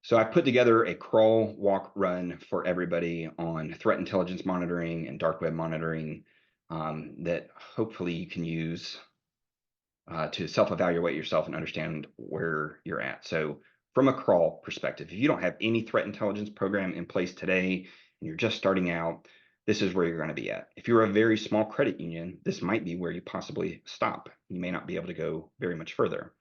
So I put together a crawl, walk, run for everybody on threat intelligence monitoring and dark web monitoring that hopefully you can use to self-evaluate yourself and understand where you're at. So from a crawl perspective, if you don't have any threat intelligence program in place today and you're just starting out, this is where you're going to be at. If you're a very small credit union, this might be where you possibly stop. You may not be able to go very much further.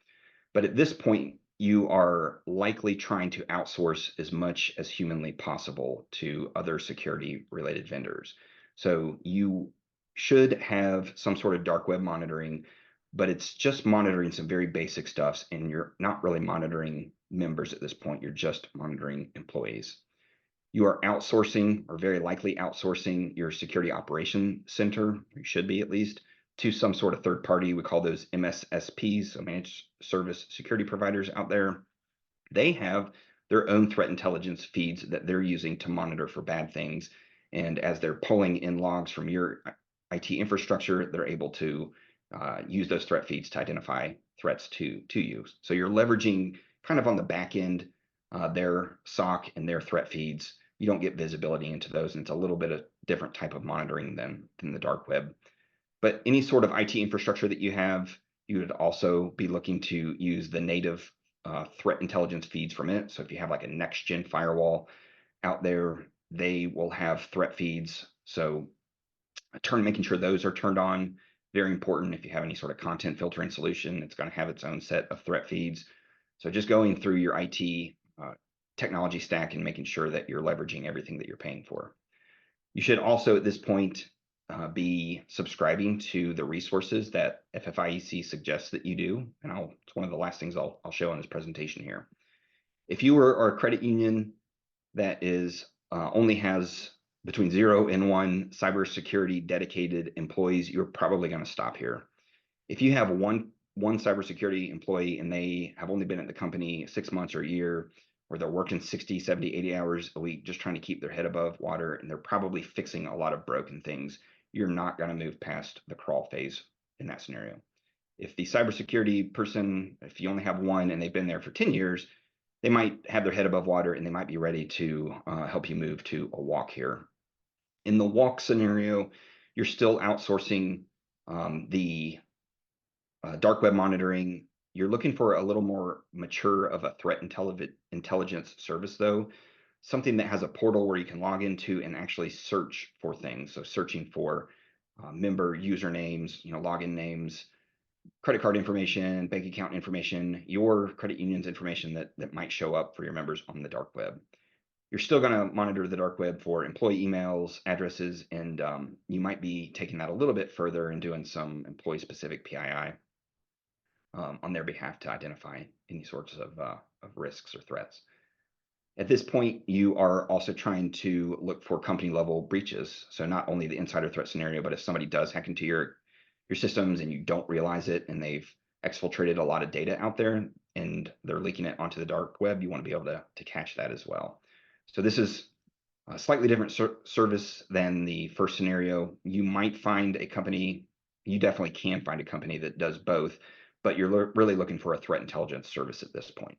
But at this point, you are likely trying to outsource as much as humanly possible to other security related vendors. So you should have some sort of dark web monitoring, but it's just monitoring some very basic stuffs, and you're not really monitoring members at this point. You're just monitoring employees. You are outsourcing, or very likely outsourcing, your security operation center, you should be at least, to some sort of third party. We call those MSSPs, so managed service security providers out there. They have their own threat intelligence feeds that they're using to monitor for bad things. And as they're pulling in logs from your IT infrastructure, they're able to use those threat feeds to identify threats to you. So you're leveraging kind of on the back end their SOC and their threat feeds. You don't get visibility into those, and it's a little bit of different type of monitoring than the dark web. But any sort of IT infrastructure that you have, you would also be looking to use the native threat intelligence feeds from it. So if you have like a next gen firewall out there, they will have threat feeds. So making sure those are turned on, very important. If you have any sort of content filtering solution, it's going to have its own set of threat feeds. So just going through your IT technology stack and making sure that you're leveraging everything that you're paying for. You should also at this point be subscribing to the resources that FFIEC suggests that you do. And it's one of the last things I'll show in this presentation here. If you are a credit union that is only has between 0 and 1 cybersecurity dedicated employees, you're probably going to stop here. If you have one cybersecurity employee and they have only been at the company 6 months or a year, or they're working 60, 70, 80 hours a week just trying to keep their head above water, and they're probably fixing a lot of broken things, you're not going to move past the crawl phase in that scenario. If the cybersecurity person, if you only have one and they've been there for 10 years, they might have their head above water and they might be ready to help you move to a walk here. In the walk scenario, you're still outsourcing the dark web monitoring. You're looking for a little more mature of a threat intelligence service, though, something that has a portal where you can log into and actually search for things. So searching for member usernames, login names, credit card information, bank account information, your credit union's information that might show up for your members on the dark web. You're still going to monitor the dark web for employee emails, addresses, and you might be taking that a little bit further and doing some employee-specific PII on their behalf to identify any sorts of risks or threats. At this point, you are also trying to look for company-level breaches. So not only the insider threat scenario, but if somebody does hack into your systems and you don't realize it and they've exfiltrated a lot of data out there and they're leaking it onto the dark web, you want to be able to catch that as well. So this is a slightly different service than the first scenario. You might find a company, you definitely can find a company that does both, but you're really looking for a threat intelligence service at this point.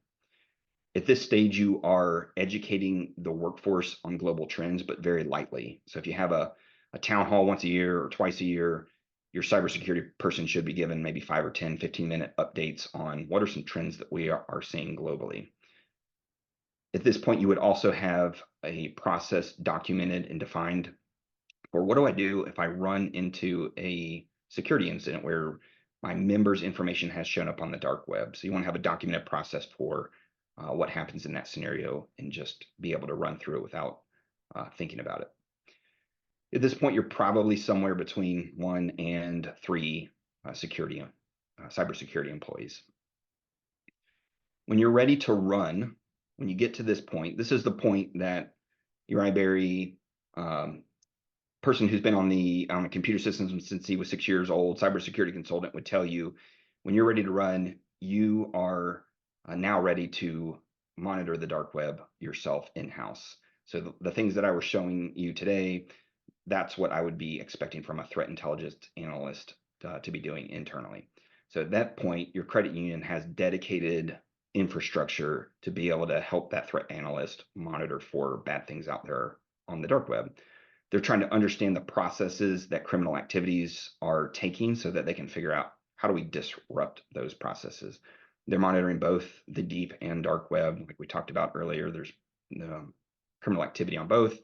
At this stage, you are educating the workforce on global trends, but very lightly. So if you have a town hall once a year or twice a year, your cybersecurity person should be given maybe 5 or 10, 15-minute updates on what are some trends that we are seeing globally. At this point, you would also have a process documented and defined for what do I do if I run into a security incident where my members' information has shown up on the dark web. So you want to have a documented process for what happens in that scenario and just be able to run through it without thinking about it. At this point, you're probably somewhere between 1 and 3 cybersecurity employees. When you're ready to run, when you get to this point, this is the point that your iBerry person who's been on the computer systems since he was 6 years old, cybersecurity consultant, would tell you, when you're ready to run, you are now ready to monitor the dark web yourself in-house. So the things that I was showing you today, that's what I would be expecting from a threat intelligence analyst to be doing internally. So at that point, your credit union has dedicated infrastructure to be able to help that threat analyst monitor for bad things out there on the dark web. They're trying to understand the processes that criminal activities are taking so that they can figure out how do we disrupt those processes. They're monitoring both the deep and dark web, like we talked about earlier. There's criminal activity on both.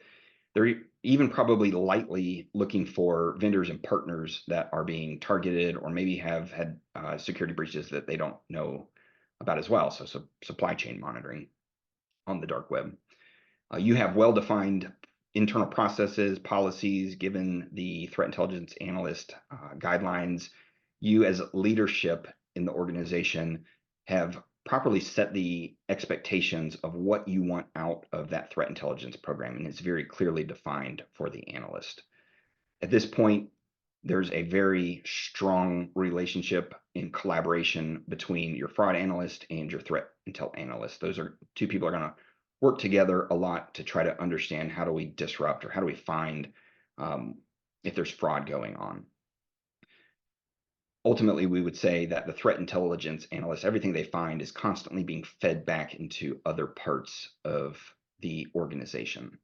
They're even probably lightly looking for vendors and partners that are being targeted or maybe have had security breaches that they don't know about as well. So supply chain monitoring on the dark web. You have well-defined internal processes, policies, given the threat intelligence analyst guidelines. You as leadership in the organization have properly set the expectations of what you want out of that threat intelligence program, and it's very clearly defined for the analyst. At this point, there's a very strong relationship in collaboration between your fraud analyst and your threat intel analyst. Those are two people are going to work together a lot to try to understand how do we disrupt or how do we find if there's fraud going on. Ultimately, we would say that the threat intelligence analyst, everything they find is constantly being fed back into other parts of the organization.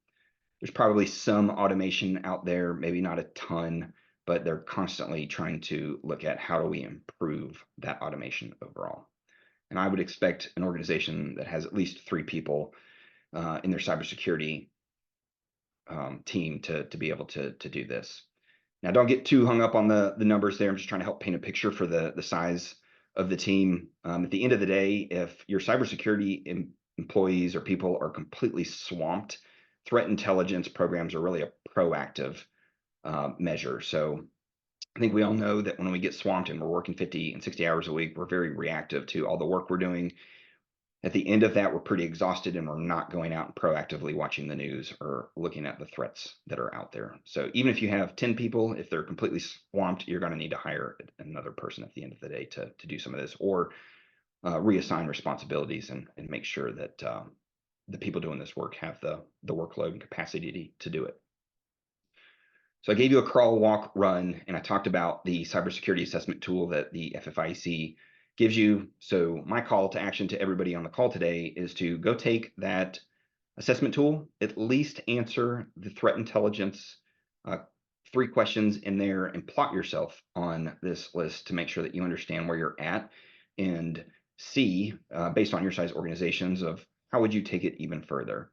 There's probably some automation out there, maybe not a ton, but they're constantly trying to look at how do we improve that automation overall. And I would expect an organization that has at least 3 people in their cybersecurity team to be able to do this. Now, don't get too hung up on the numbers there. I'm just trying to help paint a picture for the size of the team. At the end of the day, if your cybersecurity employees or people are completely swamped, threat intelligence programs are really a proactive measure. So I think we all know that when we get swamped and we're working 50 and 60 hours a week, we're very reactive to all the work we're doing. At the end of that, we're pretty exhausted and we're not going out and proactively watching the news or looking at the threats that are out there. So even if you have 10 people, if they're completely swamped, you're going to need to hire another person at the end of the day to do some of this, or reassign responsibilities and make sure that the people doing this work have the workload and capacity to do it. So I gave you a crawl, walk, run, and I talked about the cybersecurity assessment tool that the FFIEC gives you. So my call to action to everybody on the call today is to go take that assessment tool, at least answer the threat intelligence 3 questions in there, and plot yourself on this list to make sure that you understand where you're at and see, based on your size organizations, of how would you take it even further.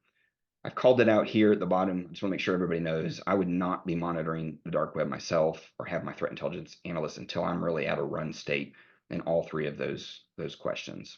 I've called it out here at the bottom. I just want to make sure everybody knows I would not be monitoring the dark web myself or have my threat intelligence analyst until I'm really at a run state in all 3 of those questions.